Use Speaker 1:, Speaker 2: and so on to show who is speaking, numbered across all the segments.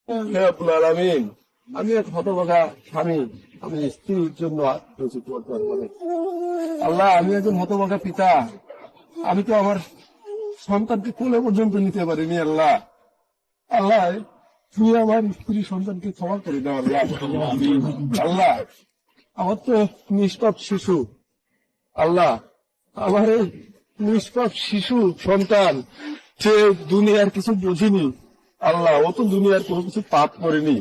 Speaker 1: হে আব্বুল আলামিন, আমি এক হতভাগা স্বামী, আমি স্ত্রীর জন্য আত্মচিত করতে পারবো না। আল্লাহ, আমি একজন হতভাগা পিতা, আমি তো আমার সন্তানকে কোলে পর্যন্ত নিতে পারিনি। আল্লাহ, আল্লাহ, তুমি আমার স্ত্রী সন্তানকে ক্ষমা করে দাও। আল্লাহ, আল্লাহ, আমার তো নিষ্পাপ শিশু। আল্লাহ, আমার এই নিষ্পাপ শিশু সন্তান, যে দুনিয়ার কিছু বুঝিনি। আল্লাহ, ও তো দুনিয়ার কোনো কিছু পাপ করেনি।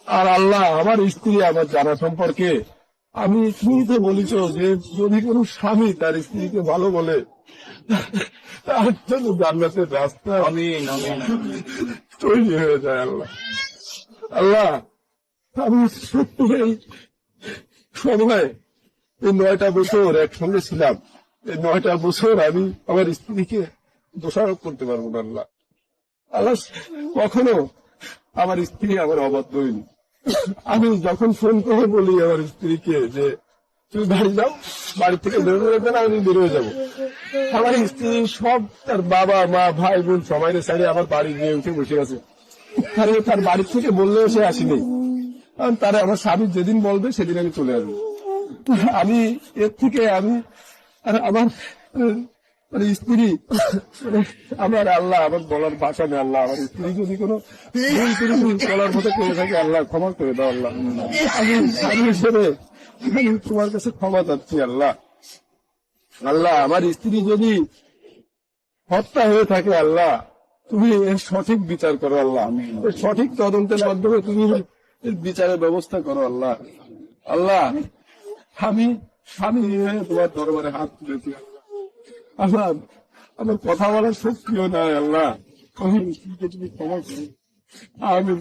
Speaker 1: আর আল্লাহ, আমার স্ত্রী আমার জানা সম্পর্কে তুমি তো বলেছ যে যদি কোনো স্বামী তার স্ত্রীকে ভালো বলে, তার জন্য জান্নাতের রাস্তা তৈরি হয়ে যায়। আল্লাহ, আল্লাহ, আমি সত্যি এই সময় এই 9টা বছর একসঙ্গে ছিলাম, এই 9টা বছর আমি আমার স্ত্রীকে দোষারোপ করতে পারবো না। আল্লাহ, আল্লাহ, কখনো আমার স্ত্রী আমার অবাধ্য হয়নি। আমি যখন ফোন করে বলি আমার স্ত্রীকে যে তুমি বাড়ি যাও, বাড়ি থেকে বেরোতে দেবে না, আমি বেরোয় যাবো, আমার স্ত্রী সব তার বাবা মা ভাই বোন সবাই সাইডে আমার বাড়ি গিয়ে উঠে বসে আছে। তার বাড়ি থেকে বললেও সে আসেনি, কারণ তারা আমার স্বামী যেদিন বলবে সেদিন আমি চলে আসবো। আমি এর থেকে আমার মানে স্ত্রী, আমার আল্লাহ, আমার বলার ভাষা নেই। আল্লাহ, আমার স্ত্রী যদি কোনো ভুল করে বলার মতো করে থাকে, আল্লাহ ক্ষমা করে দাও। আল্লাহ, আমি স্বামী হিসেবে আমি তোমার কাছে ক্ষমা চাচ্ছি। আল্লাহ, আল্লাহ, আমার স্ত্রী যদি হত্যা হয়ে থাকে, আল্লাহ তুমি এর সঠিক বিচার করো। আল্লাহ, এর সঠিক তদন্তের মাধ্যমে তুমি এর বিচারের ব্যবস্থা করো। আল্লাহ, আল্লাহ, আমি স্বামী হয়ে তোমার দরবারে হাত তুলেছি। আল্লাহ, আমার কথা বলার শক্তিও নাই। আল্লাহ, আমি স্ত্রীকে তুমি ক্ষমা করো। আমি